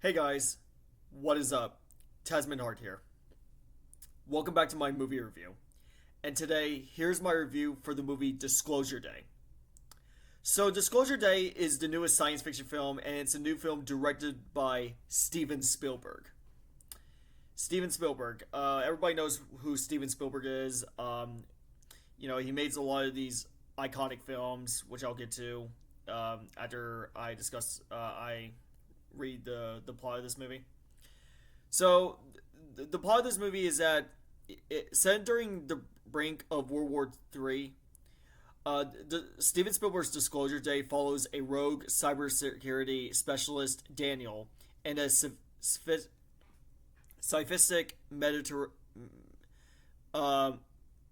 Hey guys, what is up? Tasman Hart here. Welcome back to my movie review. And today, here's my review for the movie Disclosure Day. So, Disclosure Day is the newest science fiction film, and it's a new film directed by Steven Spielberg. Steven Spielberg. Everybody knows who Steven Spielberg is. He made a lot of these iconic films, which I'll get to after I read the plot of this movie. So, the plot of this movie is that set during the brink of World War III. Steven Spielberg's Disclosure Day follows a rogue cybersecurity specialist, Daniel, and a sophistic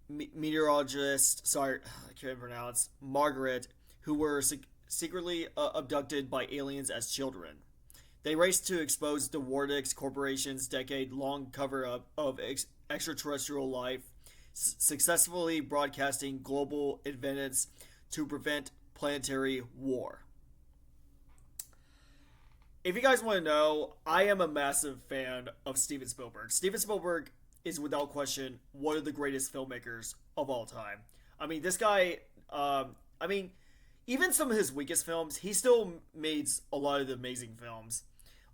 meteorologist, sorry, I can't pronounce, Margaret, who were secretly abducted by aliens as children. They raced to expose the Wardex Corporation's decade-long cover-up of extraterrestrial life, successfully broadcasting global events to prevent planetary war. If you guys want to know, I am a massive fan of Steven Spielberg. Steven Spielberg is without question one of the greatest filmmakers of all time. I mean, this guy, even some of his weakest films, he still made a lot of the amazing films.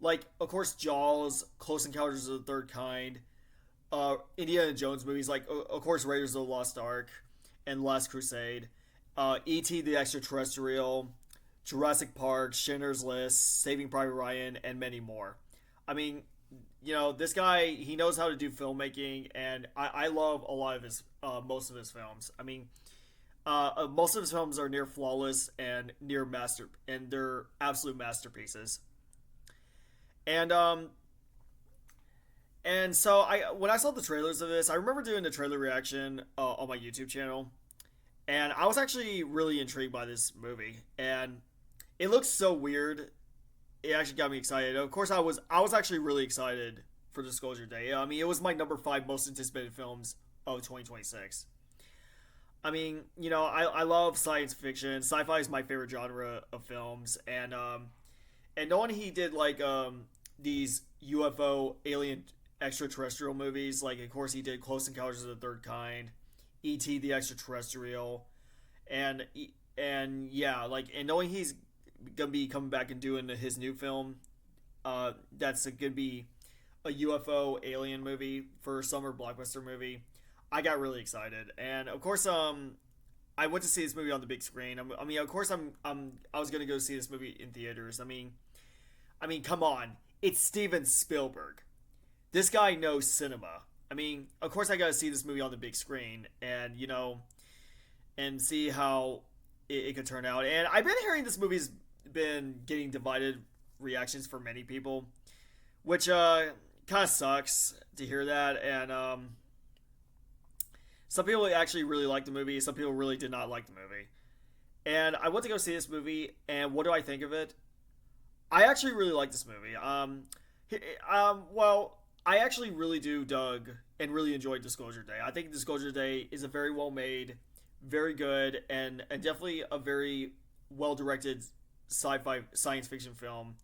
Like, of course, Jaws, Close Encounters of the Third Kind, Indiana Jones movies, like, of course, Raiders of the Lost Ark, and Last Crusade, E.T. the Extraterrestrial, Jurassic Park, Schindler's List, Saving Private Ryan, and many more. I mean, this guy, he knows how to do filmmaking, and I love a lot of most of his films. I mean, most of his films are near flawless and and they're absolute masterpieces. And so when I saw the trailers of this, I remember doing the trailer reaction on my YouTube channel, and I was actually really intrigued by this movie, and it looks so weird. It actually got me excited. Of course, I was actually really excited for Disclosure Day. I mean, it was my number 5 most anticipated films of 2026. I mean, I love science fiction. Sci-fi is my favorite genre of films, and knowing he did these UFO alien extraterrestrial movies, like of course he did Close Encounters of the Third Kind, E.T. the Extraterrestrial, and yeah, and knowing he's gonna be coming back and doing his new film, that's gonna be a UFO alien movie for a summer blockbuster movie. I got really excited, and of course, I went to see this movie on the big screen. I mean, of course, I was gonna go see this movie in theaters. I mean, come on, it's Steven Spielberg. This guy knows cinema. I mean, of course, I gotta see this movie on the big screen, and and see how it could turn out. And I've been hearing this movie's been getting divided reactions for many people, which kind of sucks to hear that. And some people actually really liked the movie. Some people really did not like the movie. And I went to go see this movie, and what do I think of it? I actually really like this movie. Well, I actually really do dug and really enjoyed Disclosure Day. I think Disclosure Day is a very well made, very good, and definitely a very well directed sci-fi science fiction film.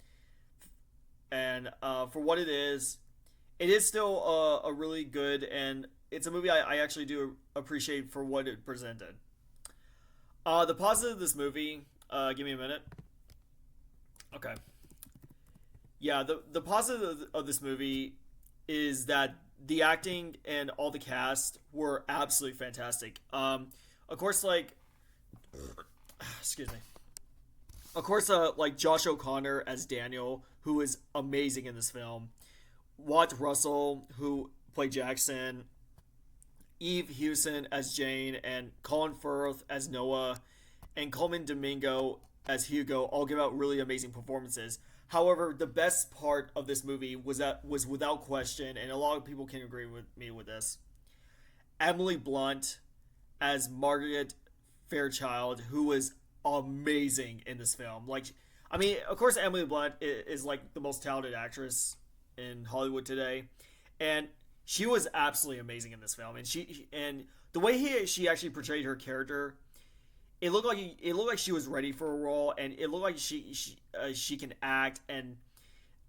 And for what it is still a really good, and it's a movie I actually do appreciate for what it presented. The positive of this movie, give me a minute. Okay. Yeah, the positive of this movie is that the acting and all the cast were absolutely fantastic. Of course, excuse me. Of course, Josh O'Connor as Daniel, who is amazing in this film. Watt Russell, who played Jackson. Eve Hewson as Jane, and Colin Firth as Noah, and Coleman Domingo as Hugo all give out really amazing performances. However, the best part of this movie was without question, and a lot of people can agree with me with this, Emily Blunt as Margaret Fairchild, who was amazing in this film. Of course, Emily Blunt is like the most talented actress in Hollywood today, and she was absolutely amazing in this film. And the way she actually portrayed her character, it looked like she was ready for a role, and it looked like she can act, and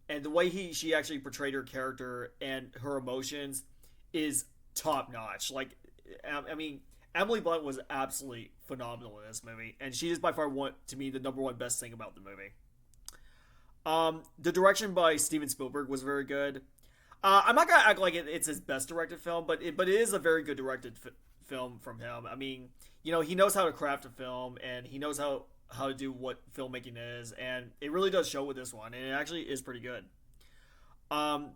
and the way she actually portrayed her character and her emotions is top notch. Like, I mean, Emily Blunt was absolutely phenomenal in this movie, and she is by far one to me the number one best thing about the movie. The direction by Steven Spielberg was very good. I'm not gonna act like it's his best directed film, but it is a very good directed film from him. I mean, he knows how to craft a film, and he knows how to do what filmmaking is, and it really does show with this one, and it actually is pretty good. Um,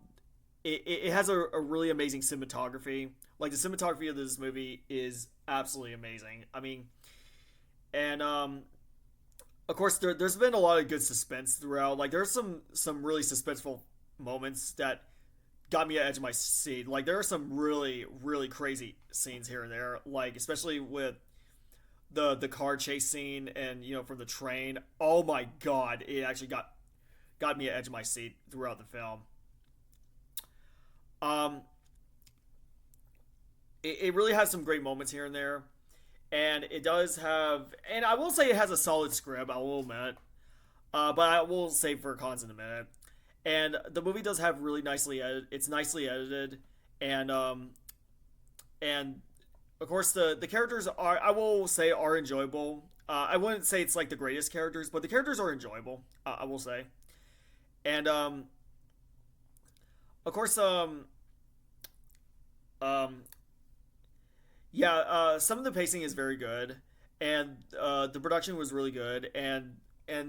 it has a really amazing cinematography. Like the cinematography of this movie is absolutely amazing. I mean, and of course there's been a lot of good suspense throughout. Like there's some really suspenseful moments that got me at the edge of my seat. Like there are some really really crazy scenes here and there. Like especially with the car chase scene and from the train. Oh my god, it actually got me at the edge of my seat throughout the film. Um, it really has some great moments here and there, and it does have, and I will say it has a solid script. I will admit, but I will save for cons in a minute. And the movie does have really it's nicely edited, and and of course the characters are, I will say, are enjoyable. I wouldn't say it's like the greatest characters, but the characters are enjoyable. I will say, and of course um yeah, some of the pacing is very good, and the production was really good, and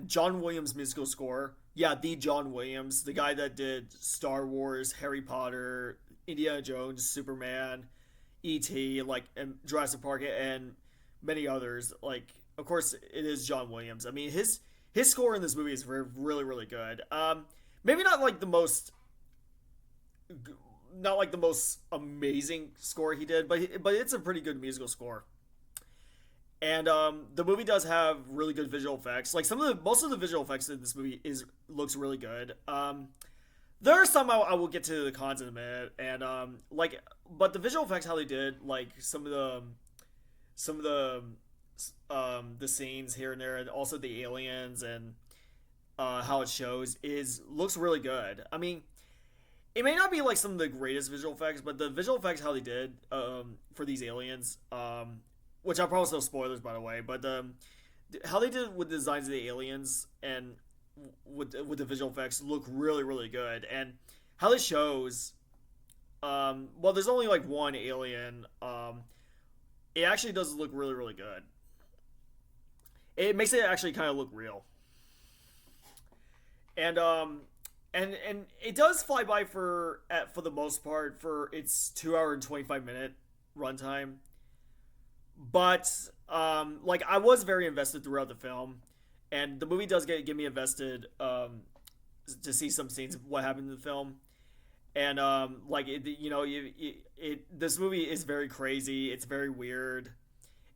John Williams' musical score. Yeah, the John Williams, the guy that did Star Wars, Harry Potter, Indiana Jones, Superman, E.T., like, and Jurassic Park, and many others. Like, of course, it is John Williams. I mean, his score in this movie is really really good. Maybe not like the most amazing score he did, but it's a pretty good musical score. And the movie does have really good visual effects. Like most of the visual effects in this movie is looks really good. There are some I will get to the cons in a minute, and but the visual effects how they did like some of the scenes here and there, and also the aliens and how it shows is looks really good. I mean, it may not be like some of the greatest visual effects, but the visual effects how they did for these aliens, which I promise no spoilers by the way, but how they did with the designs of the aliens and with the visual effects look really really good, and how it shows. Well, there's only like one alien. It actually does look really really good. It makes it actually kind of look real, and and it does fly by for the most part for its 2 hour and 25 minute runtime. But like I was very invested throughout the film, and the movie does get me invested to see some scenes of what happened in the film, and like this movie is very crazy. It's very weird,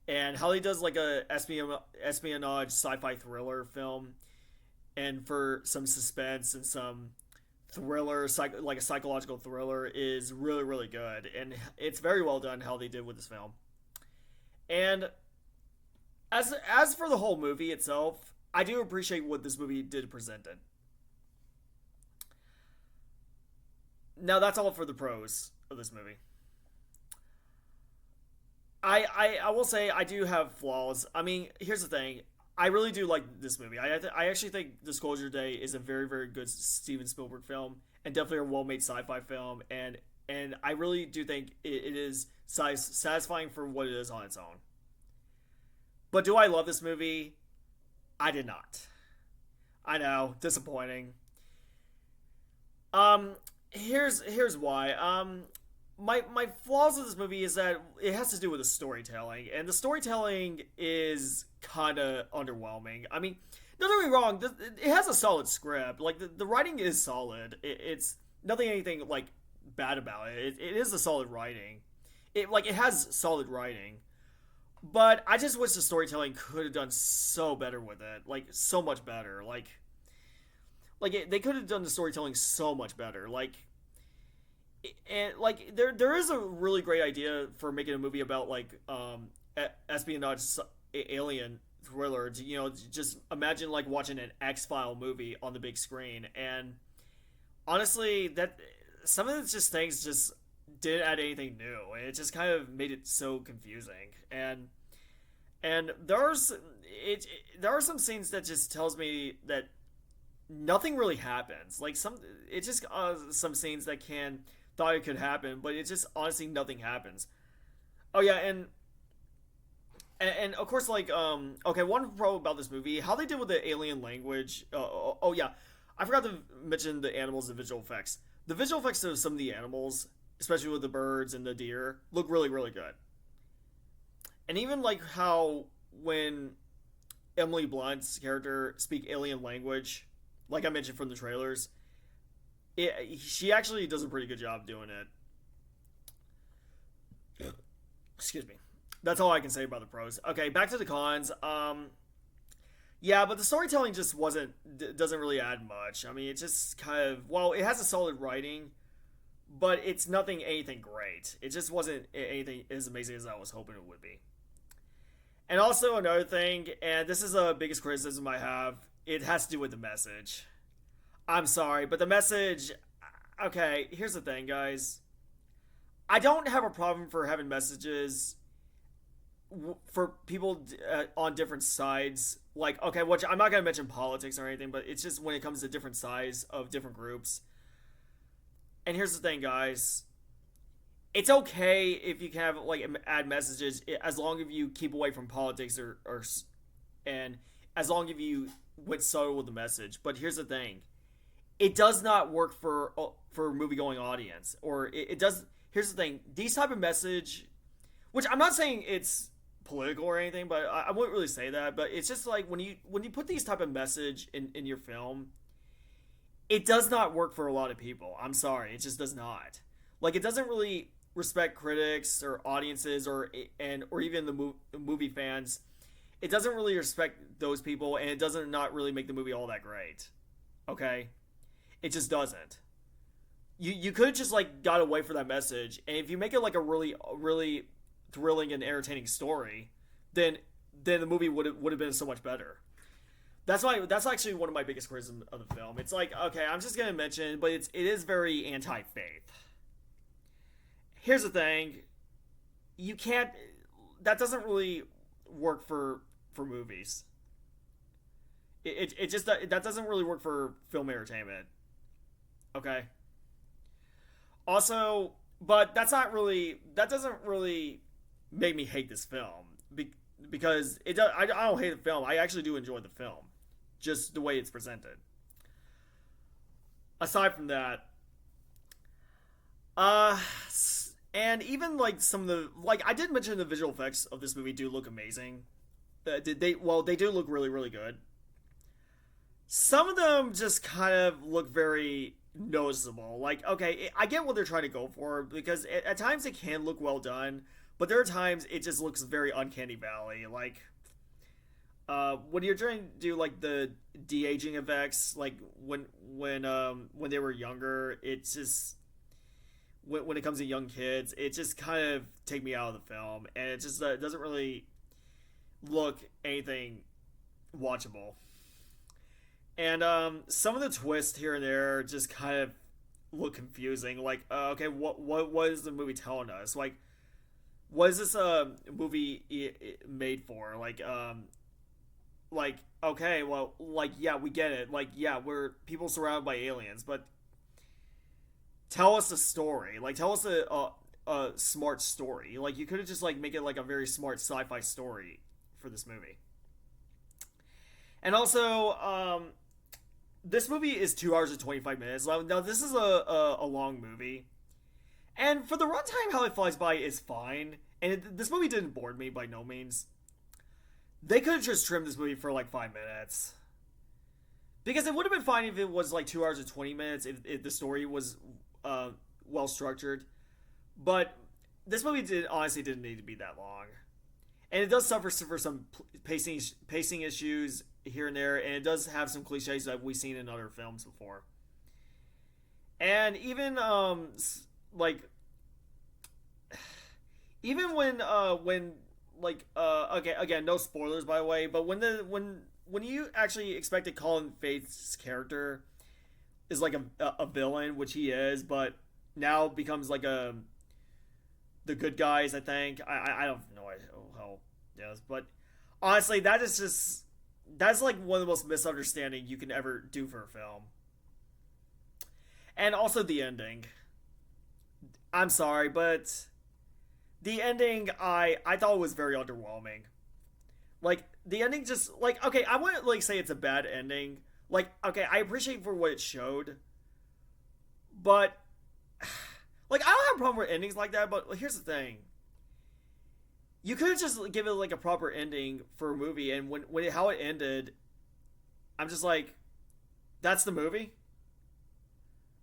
and how he does like a espionage sci-fi thriller film, and for some suspense and some thriller, like a psychological thriller, is really really good, and it's very well done how they did with this film. And as for the whole movie itself, I do appreciate what this movie did present it. Now that's all for the pros of this movie. I will say I do have flaws. I mean, here's the thing. I really do like this movie. I actually think Disclosure Day is a very very good Steven Spielberg film, and definitely a well made sci-fi film, and I really do think it is satisfying for what it is on its own. But do I love this movie? I did not. I know, disappointing. Um, here's why. My flaws of this movie is that it has to do with the storytelling, and the storytelling is kind of underwhelming. I mean, don't get me wrong, it has a solid script. Like the writing is solid. It's nothing anything like bad about it. It is a solid writing. It has solid writing, but I just wish the storytelling could have done so better with it. Like so much better. They could have done the storytelling so much better. And like there is a really great idea for making a movie about like espionage alien thriller. Just imagine like watching an X-File movie on the big screen, and honestly, that some of the just things just didn't add anything new. It just kind of made it so confusing. And there are some scenes that just tells me that nothing really happens. Like it's just some scenes that can thought it could happen, but it just honestly nothing happens. Oh yeah, and of course, like okay, one problem about this movie, how they did with the alien language. Oh yeah, I forgot to mention the animals and visual effects. The visual effects of some of the animals, especially with the birds and the deer, look really really good. And even like how when Emily Blunt's character speak alien language, like I mentioned from the trailers, she actually does a pretty good job doing it. Excuse me. That's all I can say about the pros. Okay, back to the cons. Yeah, but the storytelling just doesn't really add much. I mean, it just kind of it has a solid writing, but it's nothing anything great. It just wasn't anything as amazing as I was hoping it would be. And also another thing, and this is the biggest criticism I have, it has to do with the message. I'm sorry, but the message. Okay, here's the thing, guys. I don't have a problem for having messages for people on different sides. Like, okay, which I'm not gonna mention politics or anything, but it's just when it comes to different sides of different groups. And here's the thing, guys. It's okay if you can have like add messages as long as you keep away from politics or and as long as you went subtle with the message. But here's the thing: it does not work for a movie going audience, or it does. Here's the thing: these type of message, which I'm not saying it's political or anything, but I wouldn't really say that. But it's just like when you put these type of message in your film, it does not work for a lot of people. I'm sorry, it just does not. Like it doesn't really respect critics or audiences or even the movie fans. It doesn't really respect those people, and it doesn't not really make the movie all that great. Okay, it just doesn't. You could have just like got away for that message, and if you make it like a really thrilling and entertaining story, then the movie would have been so much better. That's actually one of my biggest criticisms of the film. It's like, okay, I'm just gonna mention, but it is very anti-faith. Here's the thing: you can't. That doesn't really work for movies. It just that doesn't really work for film entertainment. Okay. Also, but that doesn't really make me hate this film because I don't hate the film. I actually do enjoy the film, just the way it's presented. Aside from that, uh, and even like some of the like I did mention the visual effects of this movie do look amazing. They do look really really good. Some of them just kind of look very noticeable. Like, okay, I get what they're trying to go for because at times it can look well done, but there are times it just looks very uncanny valley. Like, when you're trying to do like the de aging effects, like when they were younger, it's just when it comes to young kids, it just kind of take me out of the film, and it just doesn't really look anything watchable. And some of the twists here and there just kind of look confusing. Like, okay, what is the movie telling us? Like, what is this movie made for? Like okay, well, like yeah, we get it. Like yeah, we're people surrounded by aliens, but tell us a story. Like tell us a smart story. Like you could have just like make it like a very smart sci-fi story for this movie. And also, this movie is 2 hours and 25 minutes. Now this is a long movie, and for the runtime, how it flies by is fine. And this movie didn't bore me by no means. They could have just trimmed this movie for like 5 minutes, because it would have been fine if it was like 2 hours and 20 minutes if the story was well structured. But this movie honestly didn't need to be that long, and it does suffer for some pacing issues here and there, and it does have some cliches that we've seen in other films before. And even like even when like okay, again, no spoilers by the way, but when you actually expected Colin Faith's character is like a villain, which he is, but now becomes like a the good guys. I think I don't know how yes, but honestly, that is just that's like one of the most misunderstanding you can ever do for a film. And also the ending. I'm sorry, but the ending I thought was very underwhelming. Like the ending just like okay, I wouldn't like say it's a bad ending. Like okay, I appreciate for what it showed, but like I don't have a problem with endings like that. But here's the thing: you could have just give it like a proper ending for a movie, and how it ended, I'm just like, that's the movie.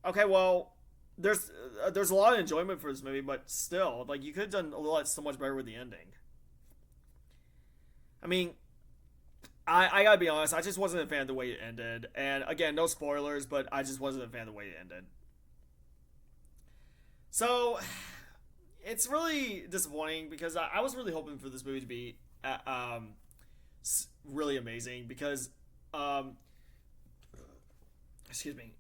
Okay, well, there's a lot of enjoyment for this movie, but still, like you could have done a lot so much better with the ending. I mean, I gotta be honest, I just wasn't a fan of the way it ended, and again, no spoilers, but I just wasn't a fan of the way it ended. So it's really disappointing because I was really hoping for this movie to be really amazing because um, excuse me,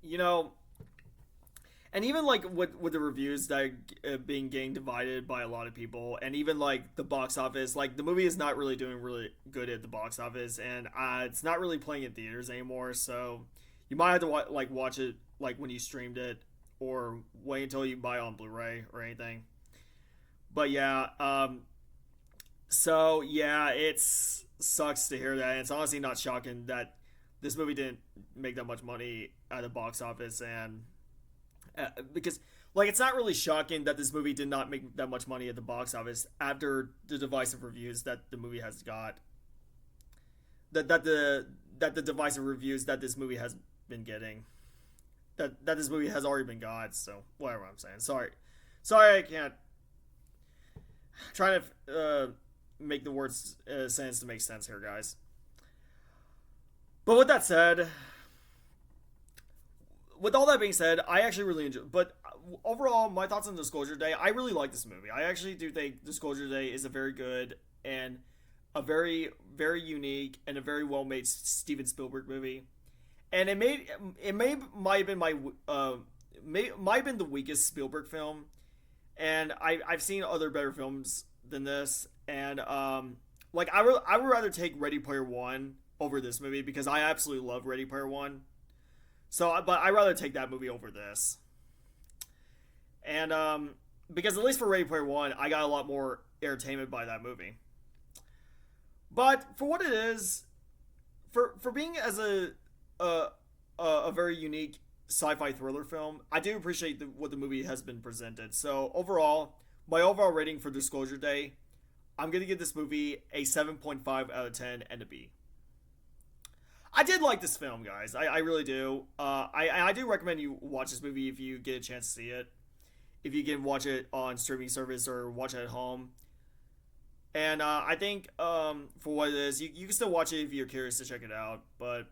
and even like with the reviews that are being getting divided by a lot of people, and even like the box office, like the movie is not really doing really good at the box office, and it's not really playing in theaters anymore. So you might have to watch it like when you streamed it, or wait until you buy it on Blu-ray or anything. But yeah, so yeah, it sucks to hear that. And it's honestly not shocking that this movie didn't make that much money at the box office, and because like it's not really shocking that this movie did not make that much money at the box office after the divisive reviews that the movie has got. That the divisive reviews that this movie has been getting. That this movie has already been got. So whatever I'm saying. Sorry, I can't. Trying to make the words sense to make sense here, guys. But with all that being said, I actually really enjoy. But overall, my thoughts on Disclosure Day, I really like this movie. I actually do think Disclosure Day is a very good and a very very unique and a very well made Steven Spielberg movie. And might have been might have been the weakest Spielberg film. And I've seen other better films than this, and like I would rather take Ready Player One over this movie because I absolutely love Ready Player One. So, but I'd rather take that movie over this. And because at least for Ready Player One, I got a lot more entertainment by that movie. But for what it is, for being as a very unique sci-fi thriller film, I do appreciate what the movie has been presented. So overall, my overall rating for Disclosure Day, I'm gonna give this movie a 7.5 out of 10 and a B. I did like this film, guys. I really do. I do recommend you watch this movie if you get a chance to see it. If you can watch it on streaming service or watch it at home. And I think for what it is, you can still watch it if you're curious to check it out. But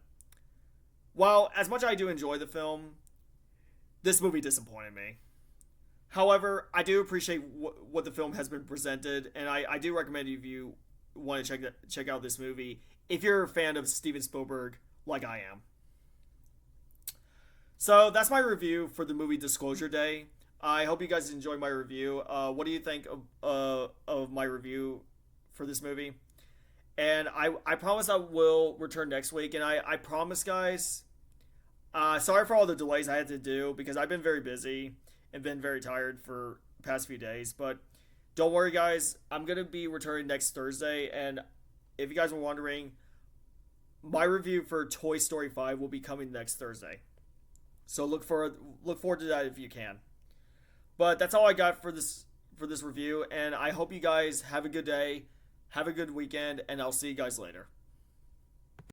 while as much as I do enjoy the film, this movie disappointed me. However, I do appreciate what the film has been presented, and I do recommend if you want to check out this movie if you're a fan of Steven Spielberg like I am. So that's my review for the movie Disclosure Day. I hope you guys enjoy my review. What do you think of my review for this movie? And I promise I will return next week. And I promise, guys, sorry for all the delays I had to do because I've been very busy and been very tired for the past few days. But don't worry, guys. I'm going to be returning next Thursday. And if you guys were wondering, my review for Toy Story 5 will be coming next Thursday. So look forward to that if you can. But that's all I got for this review, and I hope you guys have a good day, have a good weekend, and I'll see you guys later.